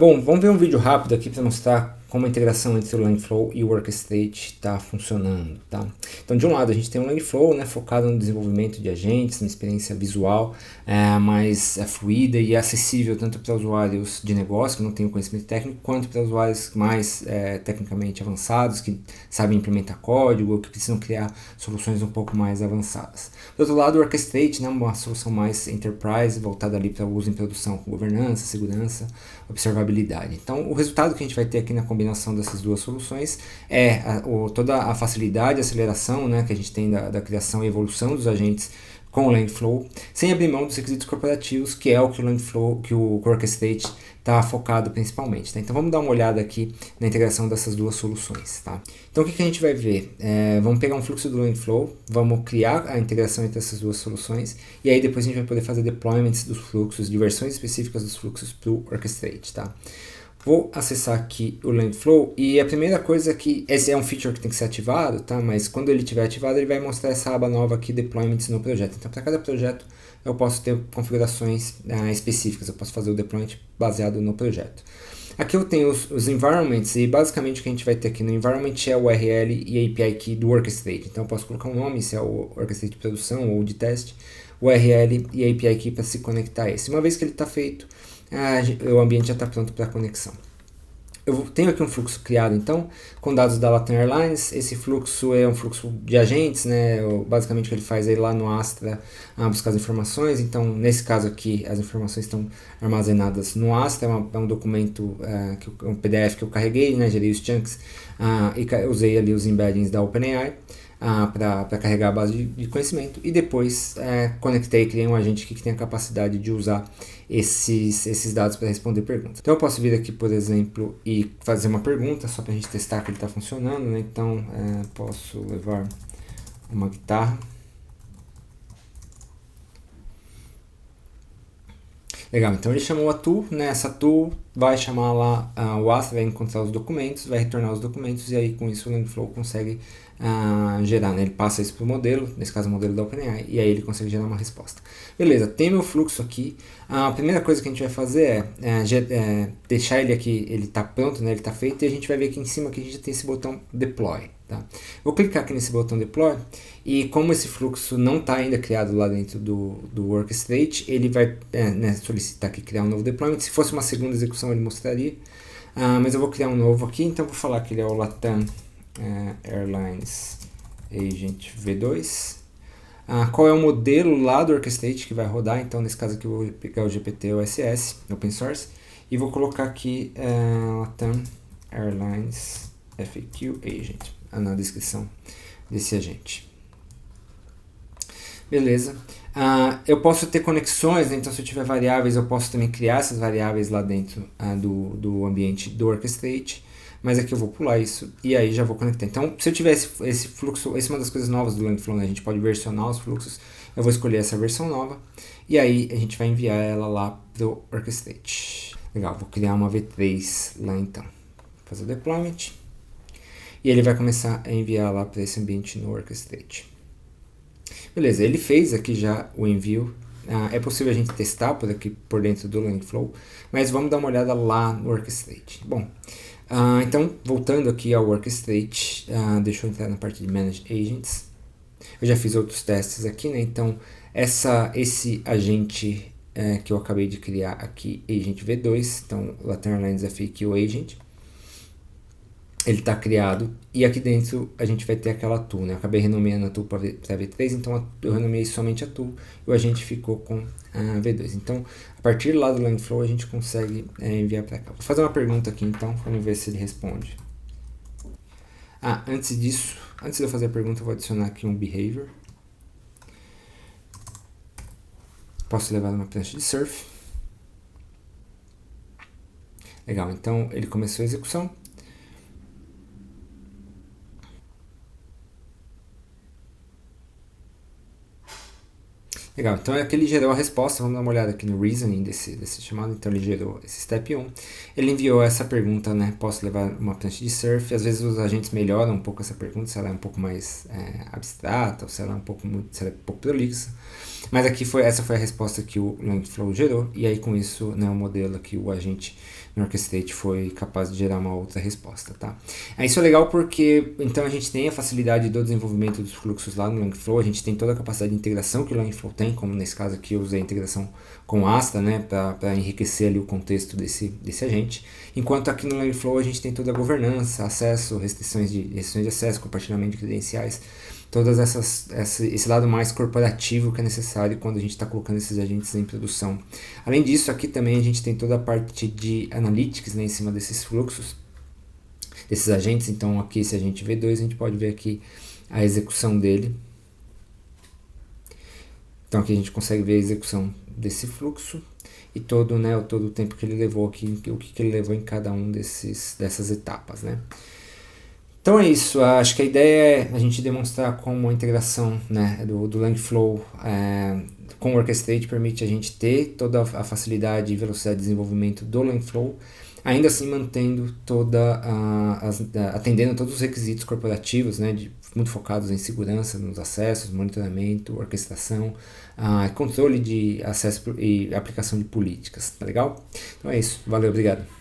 Bom, vamos ver um vídeo rápido aqui para mostrar como a integração entre o Langflow e o Workstate está funcionando, tá? Então, de um lado, a gente tem um Langflow, né, focado no desenvolvimento de agentes, na experiência visual mais fluida e acessível tanto para usuários de negócio, que não têm o conhecimento técnico, quanto para usuários mais tecnicamente avançados, que sabem implementar código ou que precisam criar soluções um pouco mais avançadas. Do outro lado, o Workstate, né, uma solução mais enterprise, voltada ali para o uso em produção, com governança, segurança, observabilidade. Então, o resultado que a gente vai ter aqui na combinação dessas duas soluções é toda a facilidade e aceleração, né, que a gente tem da criação e evolução dos agentes com o Langflow, sem abrir mão dos requisitos corporativos, que é o que o Langflow, que o Workstate está focado principalmente. Tá? Então vamos dar uma olhada aqui na integração dessas duas soluções. Tá? Então o que a gente vai ver? Vamos pegar um fluxo do Langflow, vamos criar a integração entre essas duas soluções, e aí depois a gente vai poder fazer deployments dos fluxos, de versões específicas dos fluxos para o Workstate. Tá? Vou acessar aqui o Langflow e a primeira coisa é que esse é um feature que tem que ser ativado, tá? Mas quando ele estiver ativado, ele vai mostrar essa aba nova aqui, Deployments no projeto. Então, para cada projeto, eu posso ter configurações específicas, eu posso fazer o deployment baseado no projeto. Aqui eu tenho os environments e basicamente o que a gente vai ter aqui no environment é o URL e a API key do Workstate. Então eu posso colocar um nome, se é o Workstate de produção ou de teste, o URL e a API key para se conectar a esse. Uma vez que ele está feito, o ambiente já está pronto para a conexão. Eu tenho aqui um fluxo criado, então, com dados da Latam Airlines. Esse fluxo é um fluxo de agentes, né? Basicamente o que ele faz é ir lá no Astra buscar as informações. Então, nesse caso aqui, as informações estão armazenadas no Astra. É um documento, um PDF que eu carreguei, né? Gerei os chunks e usei ali os embeddings da OpenAI para carregar a base de conhecimento, e depois conectei e criei um agente que tem a capacidade de usar esses dados para responder perguntas. Então eu posso vir aqui, por exemplo, e fazer uma pergunta só para a gente testar que ele está funcionando, né? Então posso levar uma guitarra. Legal, então ele chamou a tool, né? Essa tool vai chamar lá o Astra, vai encontrar os documentos, vai retornar os documentos, e aí com isso o Langflow consegue gerar, né? Ele passa isso para o modelo, nesse caso o modelo da OpenAI, e aí ele consegue gerar uma resposta. Beleza, tem meu fluxo aqui. A primeira coisa que a gente vai fazer é deixar ele aqui, ele está pronto, né? Ele está feito, e a gente vai ver aqui em cima que a gente já tem esse botão Deploy. Tá? Vou clicar aqui nesse botão Deploy, e como esse fluxo não está ainda criado lá dentro do Workstate, ele vai solicitar aqui criar um novo deployment. Se fosse uma segunda execução ele mostraria, mas eu vou criar um novo aqui, então vou falar que ele é o Latam Airlines Agent V2. Qual é o modelo lá do Workstate que vai rodar? Então nesse caso aqui eu vou pegar o GPT-OSS, Open Source, e vou colocar aqui Latam Airlines FAQ Agent na descrição desse agente. Beleza. Eu posso ter conexões, né? Então se eu tiver variáveis, eu posso também criar essas variáveis lá dentro do ambiente do Workstate, mas aqui eu vou pular isso e aí já vou conectar. Então se eu tiver esse fluxo, essa é uma das coisas novas do Langflow, né? A gente pode versionar os fluxos, eu vou escolher essa versão nova e aí a gente vai enviar ela lá pro Workstate. Legal, vou criar uma V3 lá então. Vou fazer o deployment e ele vai começar a enviar lá para esse ambiente no Workstate. Beleza, ele fez aqui já o envio. É possível a gente testar por dentro do Langflow, mas vamos dar uma olhada lá no Workstate. Bom, então voltando aqui ao Workstate, deixa eu entrar na parte de Manage Agents. Eu já fiz outros testes aqui, né? Então esse agente que eu acabei de criar aqui, Agent V2, então Latam Airlines FAQ Agent, ele está criado, e aqui dentro a gente vai ter aquela tool, né? Eu acabei renomeando a tool para V3, então eu renomeei somente a tool e o agente ficou com a V2. Então, a partir lá do Langflow a gente consegue enviar para cá. Vou fazer uma pergunta aqui então, vamos ver se ele responde. Antes de eu fazer a pergunta, eu vou adicionar aqui um behavior. Posso levar uma prancha de surf. Legal, então ele começou a execução. Legal, então aqui ele gerou a resposta. Vamos dar uma olhada aqui no reasoning desse chamado. Então ele gerou esse step 1, ele enviou essa pergunta, né, posso levar uma prancha de surf. Às vezes os agentes melhoram um pouco essa pergunta, se ela é um pouco mais abstrata, ou se ela é um pouco prolixa, mas aqui essa foi a resposta que o Langflow gerou, e aí com isso, né, o modelo aqui, o agente no Orchestrate foi capaz de gerar uma outra resposta, tá? Isso é legal porque então a gente tem a facilidade do desenvolvimento dos fluxos lá no Langflow, a gente tem toda a capacidade de integração que o Langflow tem, como nesse caso aqui eu usei a integração com o Astra, né, para enriquecer ali o contexto desse agente, enquanto aqui no Langflow a gente tem toda a governança, acesso, restrições de acesso, compartilhamento de credenciais, todas esse lado mais corporativo que é necessário quando a gente está colocando esses agentes em produção. Além disso, aqui também a gente tem toda a parte de analytics, né, em cima desses fluxos, desses agentes. Então aqui, se a gente V2, a gente pode ver aqui a execução dele. Então aqui a gente consegue ver a execução desse fluxo e todo o tempo que ele levou aqui, o que ele levou em cada um dessas etapas, né? Então é isso, acho que a ideia é a gente demonstrar como a integração, né, do Langflow com o Orchestrate permite a gente ter toda a facilidade e velocidade de desenvolvimento do Langflow, ainda assim mantendo atendendo a todos os requisitos corporativos, né, muito focados em segurança, nos acessos, monitoramento, orquestração, controle de acesso e aplicação de políticas, tá legal? Então é isso, valeu, obrigado.